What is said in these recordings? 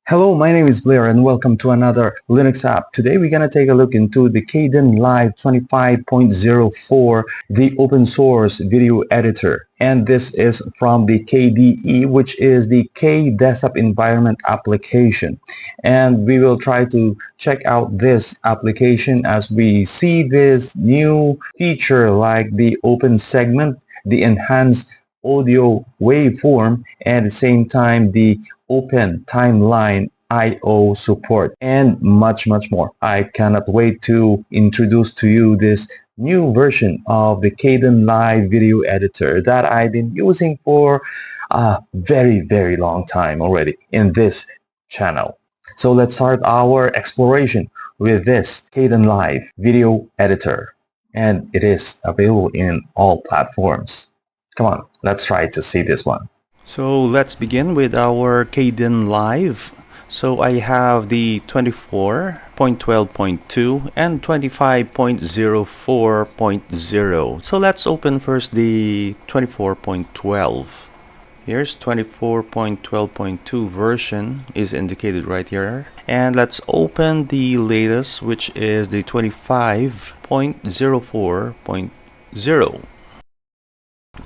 Hello, my name is Blair and welcome to another Linux app. Today we're going to take a look into the Kdenlive 25.04, the open source video editor. And this is from the KDE, which is the K desktop environment application. And we will try to check out this application as we see this new feature like the open segment, the enhanced audio waveform, and at the same time the open timeline IO support, and much more. I cannot wait to introduce to you this new version of the Kdenlive video editor that I've been using for a very long time already in this channel. So let's start our exploration with this Kdenlive video editor, and it is available in all platforms. Come on, let's try to see this one. So let's begin with our Kdenlive. So I have the 24.12.2 and 25.04.0. So let's open first the 24.12. Here's 24.12.2 version is indicated right here. And let's open the latest, which is the 25.04.0.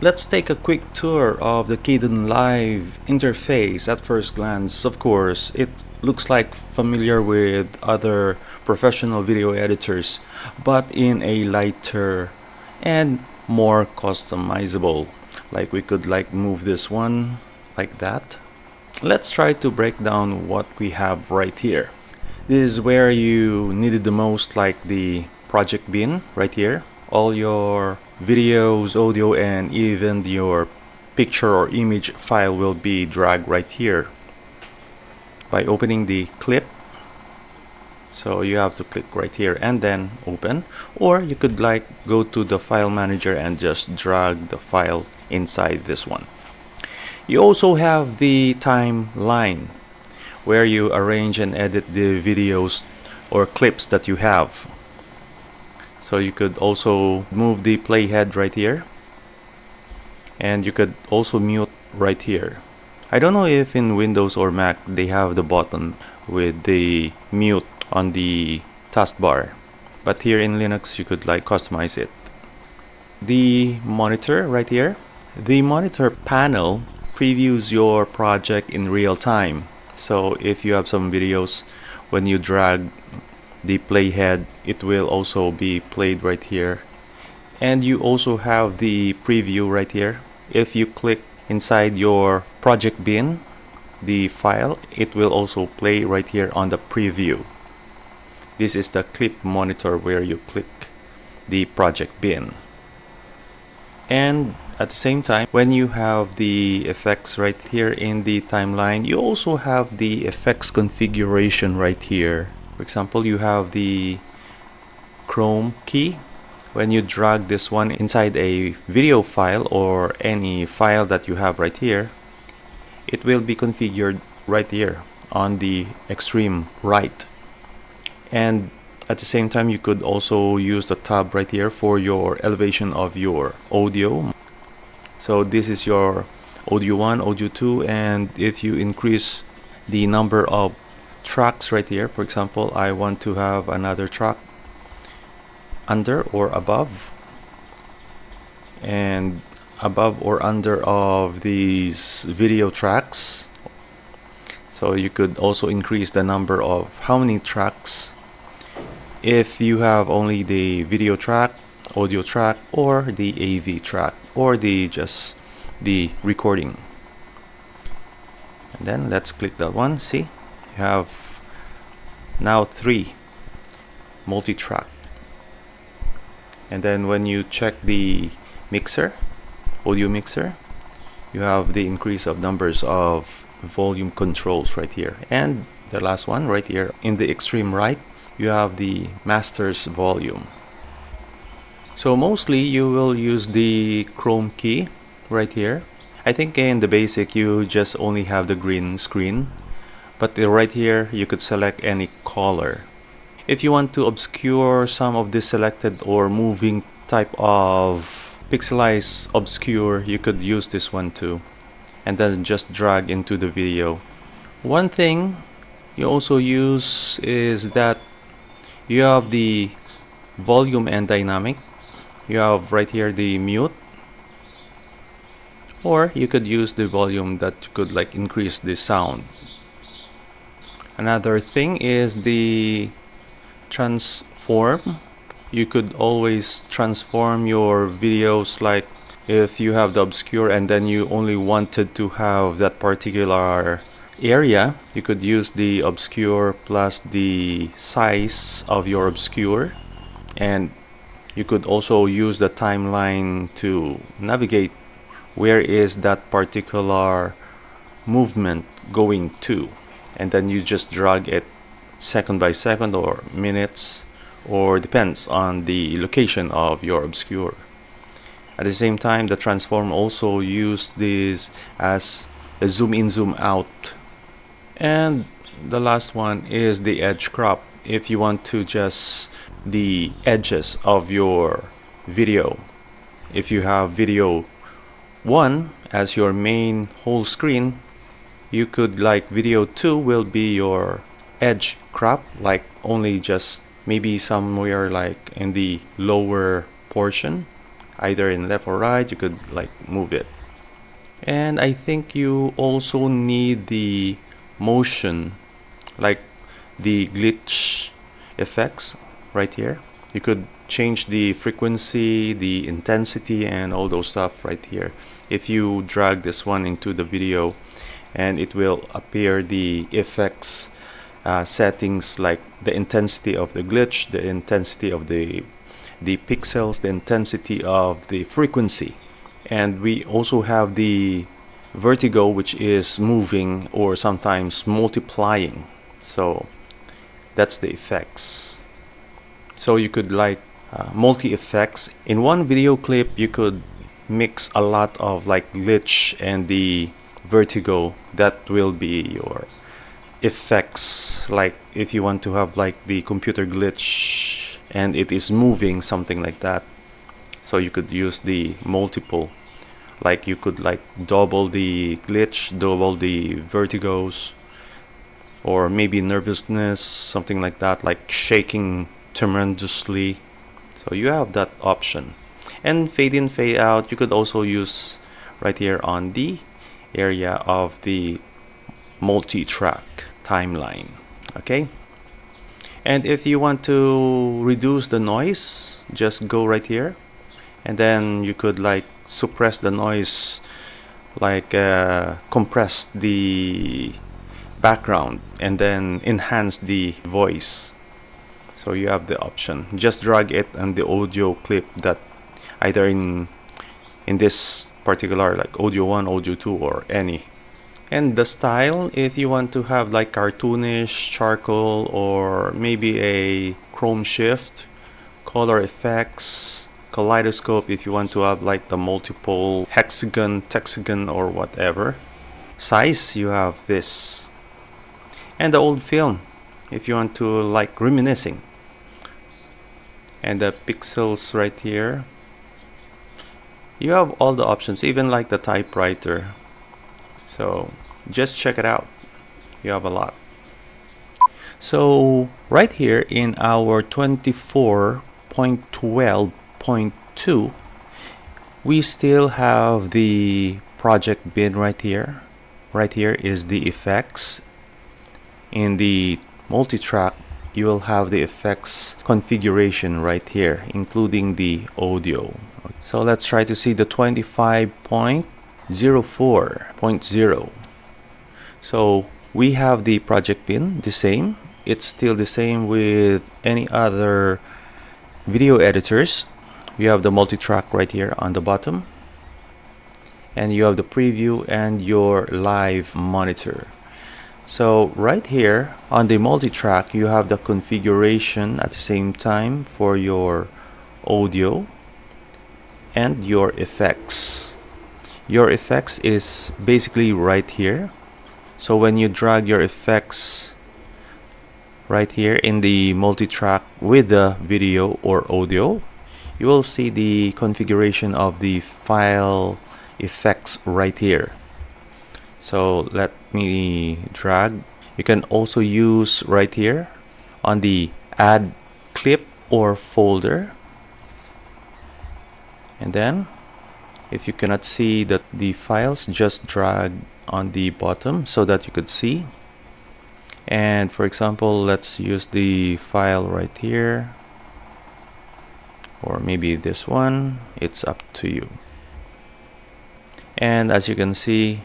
Let's take a quick tour of the Kdenlive interface at first glance. Of course, it looks like familiar with other professional video editors, but in a lighter and more customizable. Like we could move this one like that. Let's try to break down what we have right here. This is where you needed the most, like the project bin right here. All your videos, audio, and even your picture or image file will be dragged right here by opening the clip. So you have to click right here and then open, or you could go to the file manager and just drag the file inside this one. You also have the timeline where you arrange and edit the videos or clips that you have. So you could also move the playhead right here, and you could also mute right here. I don't know if in Windows or Mac they have the button with the mute on the taskbar, but here in Linux you could customize it. The monitor right here. The monitor panel previews your project in real time. So if you have some videos, when you drag the playhead, it will also be played right here. And you also have the preview right here. If you click inside your project bin, the file, it will also play right here on the preview. This is the clip monitor where you click the project bin. And at the same time, when you have the effects right here in the timeline, you also have the effects configuration right here. For example, you have the Chrome key. When you drag this one inside a video file or any file that you have right here, it will be configured right here on the extreme right. And at the same time, you could also use the tab right here for your elevation of your audio. So this is your audio 1, audio 2, and if you increase the number of tracks right here, for example, I want to have another track under or above, and above or under of these video tracks. So you could also increase the number of how many tracks if you have only the video track, audio track, or the AV track, or just the recording. And then let's click that one. See, you have now 3 multi-track. And then when you check the mixer, audio mixer, you have the increase of numbers of volume controls right here. And the last one right here in the extreme right, you have the master's volume. So mostly you will use the Chrome key right here. I think in the basic you just only have the green screen, but right here you could select any color. If you want to obscure some of the selected or moving type of pixelized obscure, you could use this one too, and then just drag into the video. One thing you also use is that you have the volume and dynamic. You have right here the mute, or you could use the volume that you could like increase the sound. Another thing is the transform. You could always transform your videos, like if you have the obscure and then you only wanted to have that particular area, you could use the obscure plus the size of your obscure, and you could also use the timeline to navigate where is that particular movement going to, and then you just drag it second by second or minutes, or depends on the location of your obscure. At the same time, the transform also use this as a zoom in zoom out. And the last one is the edge crop. If you want to just the edges of your video, if you have video 1 as your main whole screen, you could like video 2 will be your edge crop, like only just maybe somewhere like in the lower portion, either in left or right, you could like move it. And I think you also need the motion, like the glitch effects right here. You could change the frequency, the intensity, and all those stuff right here. If you drag this one into the video, and it will appear the effects settings, like the intensity of the glitch, the intensity of the pixels, the intensity of the frequency. And we also have the vertigo, which is moving or sometimes multiplying. So that's the effects. So you could like multi effects in one video clip. You could mix a lot of like glitch and the vertigo. That will be your effects. Like if you want to have like the computer glitch and it is moving, something like that, so you could use the multiple, like you could like double the glitch, double the vertigos, or maybe nervousness, something like that, like shaking tremendously. So you have that option. And fade in, fade out, you could also use right here on the area of the multi-track timeline. Okay, and if you want to reduce the noise, just go right here, and then you could like suppress the noise, like compress the background, and then enhance the voice. So you have the option. Just drag it on the audio clip, that either in this particular like audio 1, audio 2, or any. And the style, if you want to have like cartoonish, charcoal, or maybe a chrome shift, color effects, kaleidoscope, if you want to have like the multiple hexagon, texagon, or whatever. Size, you have this. And the old film, if you want to like reminiscing. And the pixels right here. You have all the options, even like the typewriter. So just check it out. You have a lot. So right here in our 24.12.2, we still have the project bin right here. Right here is the effects. In the multi-track, you will have the effects configuration right here, including the audio. So let's try to see the 25.04.0. So we have the project bin, the same. It's still the same with any other video editors. We have the multi-track right here on the bottom, and you have the preview and your live monitor. So right here on the multi-track, you have the configuration at the same time for your audio and your effects. Your effects is basically right here. So when you drag your effects right here in the multi-track with the video or audio, you will see the configuration of the file effects right here. So let me drag, You can also use right here on the add clip or folder. And then if you cannot see the files, just drag on the bottom so that you could see. And for example, let's use the file right here, or maybe this one. It's up to you. And as you can see,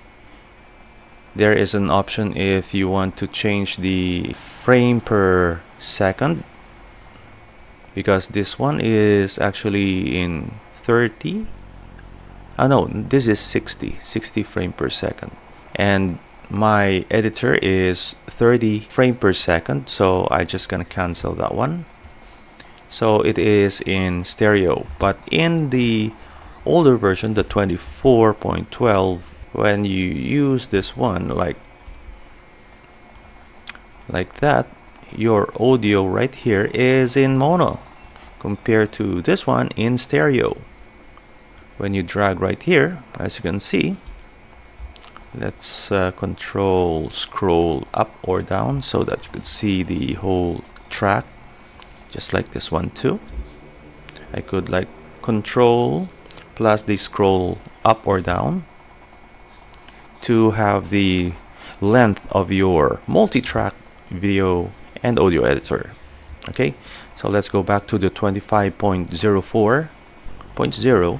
there is an option if you want to change the frame per second, because this one is actually in 30. Oh no, this is 60 frame per second, and my editor is 30 frame per second, so I just gonna cancel that one. So it is in stereo, but in the older version, the 24.12, when you use this one like that, your audio right here is in mono compared to this one in stereo. When you drag right here, as you can see, let's control scroll up or down so that you could see the whole track, just like this one too. I could like control plus the scroll up or down to have the length of your multi-track video and audio editor. Okay, so let's go back to the 25.04.0.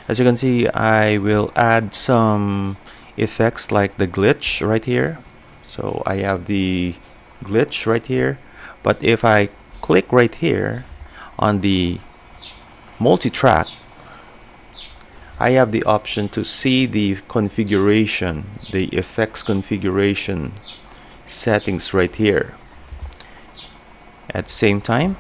As you can see, I will add some effects like the glitch right here. So I have the glitch right here, but if I click right here on the multi-track, I have the option to see the configuration, the effects configuration settings right here. At the same time,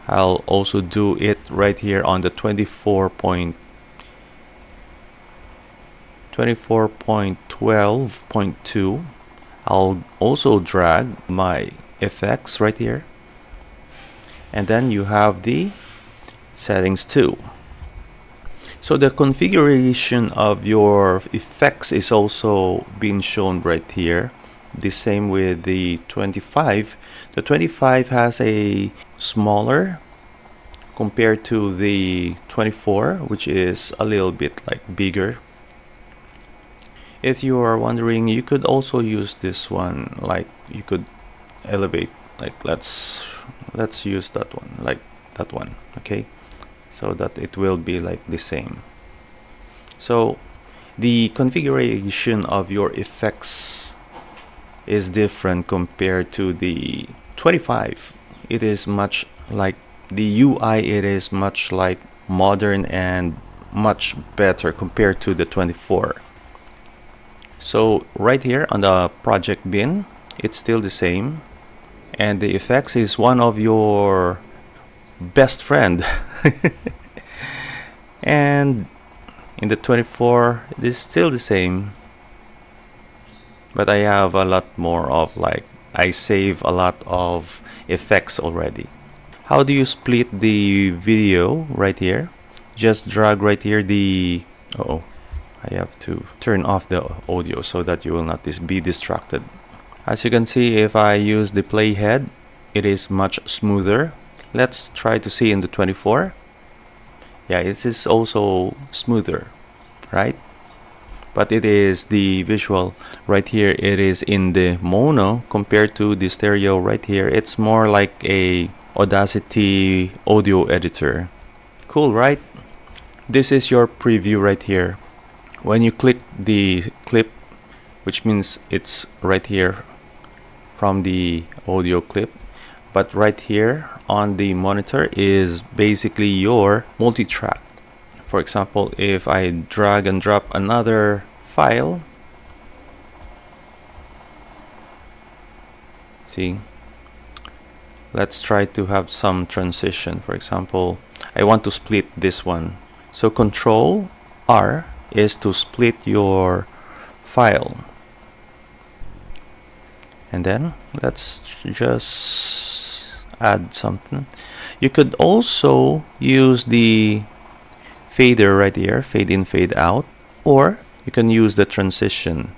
I'll also do it right here on the 24.12.2. I'll also drag my effects right here, and then you have the settings too. So the configuration of your effects is also being shown right here. The same with the 25. The 25 has a smaller compared to the 24, which is a little bit like bigger. If you are wondering, you could also use this one, like you could elevate, like let's use that one, like that one, okay, so that it will be like the same. So the configuration of your effects is different compared to the 25. It is much like the UI, it is much like modern and much better compared to the 24. So right here on the project bin, it's still the same, and the effects is one of your best friend. And in the 24, it is still the same, but I have a lot more of like, I save a lot of effects already. How do you split the video? Right here, just drag right here the I have to turn off the audio so that you will not be distracted. As you can see, if I use the playhead, it is much smoother. Let's try to see in the 24. Yeah, it is also smoother, right? But it is the visual right here, it is in the mono compared to the stereo right here. It's more like a Audacity audio editor. Cool, right? This is your preview right here. When you click the clip, which means it's right here from the audio clip, but right here on the monitor is basically your multi-track. For example, if I drag and drop another file, see, let's try to have some transition. For example, I want to split this one, so Control R is to split your file, and then let's just add something. You could also use the fader right here, fade in, fade out, or you can use the transition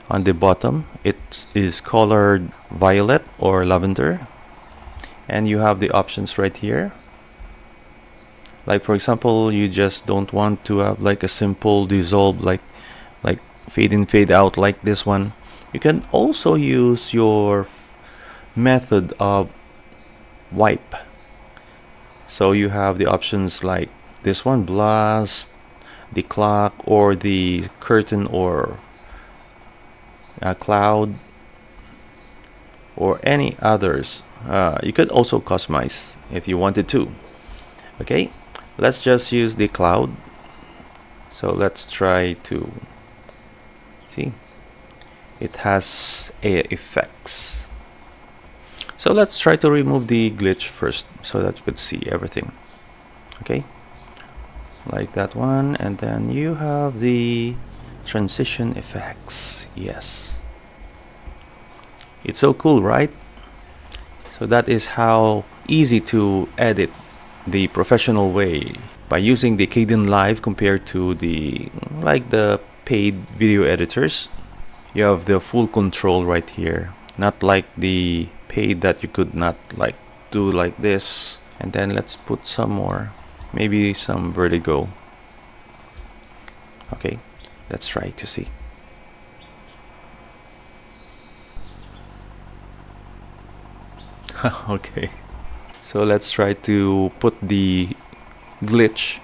On the bottom, it is colored violet or lavender, and you have the options right here. Like for example, you just don't want to have like a simple dissolve, like fade in fade out like this one. You can also use your method of wipe. So you have the options like this one, blast, the clock, or the curtain, or cloud, or any others. You could also customize if you wanted to. Okay, let's just use the cloud. So let's try to see. It has effects. So let's try to remove the glitch first so that you could see everything. Okay, like that one, and then you have the transition effects. Yes, it's so cool, right? So that is how easy to edit the professional way by using the Kdenlive compared to the paid video editors. You have the full control right here, not like the paid that you could not like do like this. And then let's put some more, maybe some vertigo. Okay, let's try to see. Okay, so let's try to put the glitch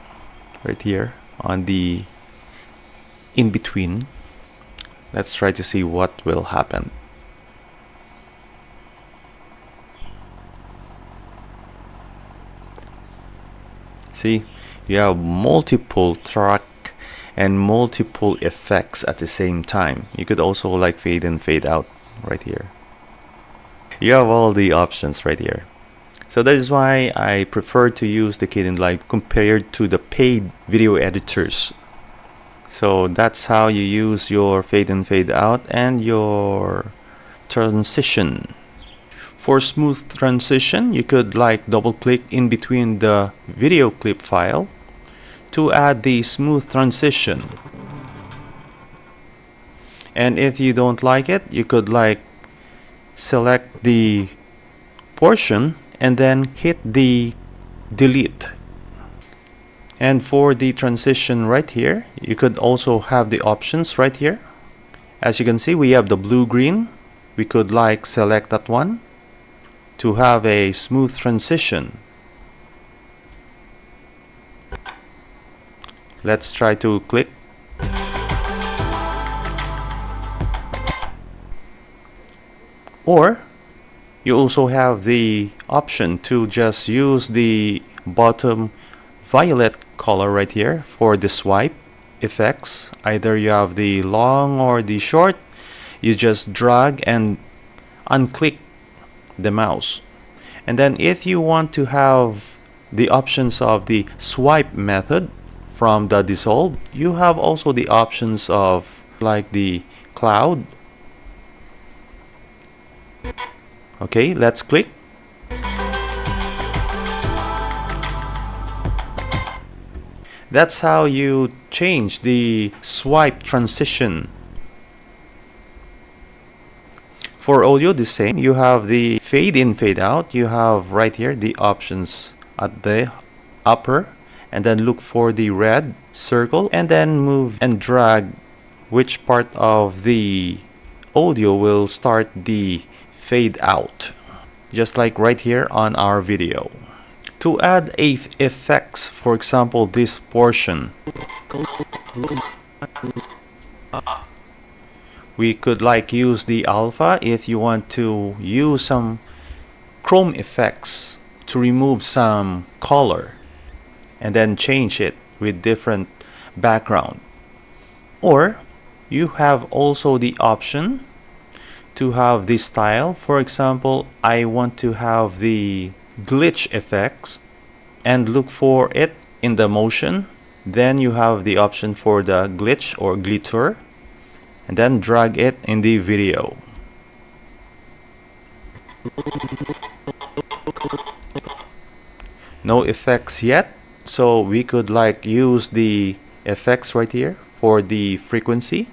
right here on the in between. Let's try to see what will happen. See, you have multiple track and multiple effects at the same time. You could also like fade in, fade out right here. You have all the options right here. So that is why I prefer to use the Kdenlive compared to the paid video editors. So that's how you use your fade in, fade out and your transition. For smooth transition, you could like double click in between the video clip file to add the smooth transition. And if you don't like it, you could like select the portion and then hit the delete. And for the transition right here, you could also have the options right here. As you can see, we have the blue green. We could like select that one to have a smooth transition. Let's try to click. Or you also have the option to just use the bottom violet color right here for the swipe effects. Either you have the long or the short. You just drag and unclick the mouse. And then if you want to have the options of the swipe method from the dissolve, you have also the options of like the cloud. Okay, let's click. That's how you change the swipe transition. For audio, the same. You have the fade in, fade out. You have right here the options at the upper, and then look for the red circle and then move and drag which part of the audio will start the fade out, just like right here on our video. To add effects, for example, this portion, we could like use the alpha if you want to use some chrome effects to remove some color and then change it with different background. Or you have also the option to have this style. For example, I want to have the glitch effects and look for it in the motion. Then you have the option for the glitch or glitter and then drag it in the video. No effects yet, so we could like use the effects right here for the frequency.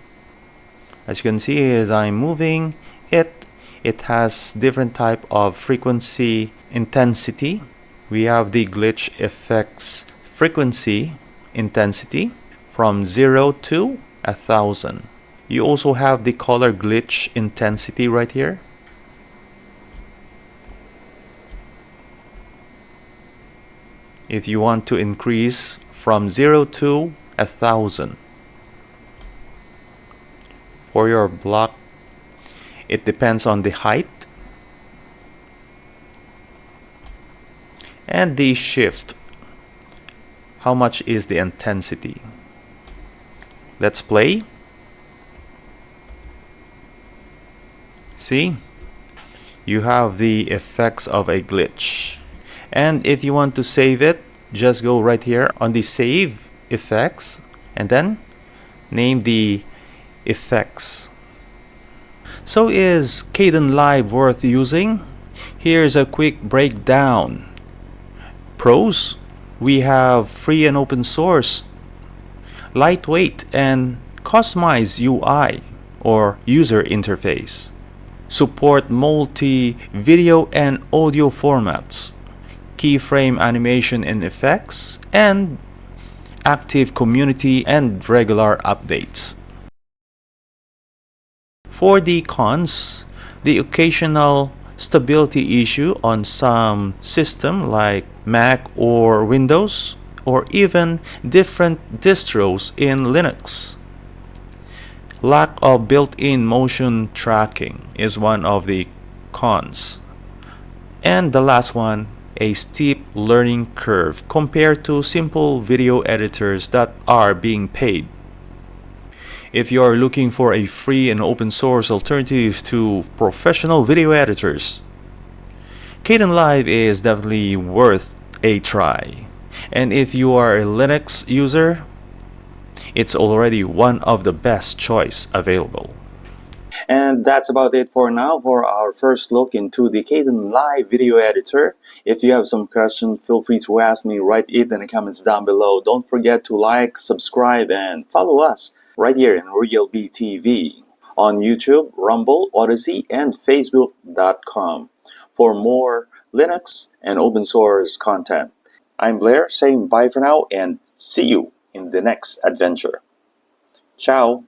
As you can see, as I'm moving it has different type of frequency intensity. We have the glitch effects frequency intensity from 0 to 1000. You also have the color glitch intensity right here. If you want to increase from 0 to 1000. For your block, it depends on the height and the shift. How much is the intensity? Let's play. See? You have the effects of a glitch. And if you want to save it, just go right here on the save effects and then name the effects. So is Kdenlive worth using? Here's a quick breakdown. Pros: we have free and open source, lightweight and customized UI or user interface, support multi-video and audio formats, keyframe animation and effects, and active community and regular updates. For the cons, the occasional stability issue on some system like Mac or Windows, or even different distros in Linux. Lack of built-in motion tracking is one of the cons. And the last one, a steep learning curve compared to simple video editors that are being paid. If you are looking for a free and open source alternative to professional video editors, Kdenlive is definitely worth a try. And if you are a Linux user, it's already one of the best choice available. And that's about it for now for our first look into the Kdenlive video editor. If you have some questions, feel free to ask me. Write it in the comments down below. Don't forget to like, subscribe, and follow us right here in RialbbeTV on YouTube, Rumble, Odyssey, and Facebook.com for more Linux and open source content. I'm Blair saying bye for now and see you in the next adventure. Ciao!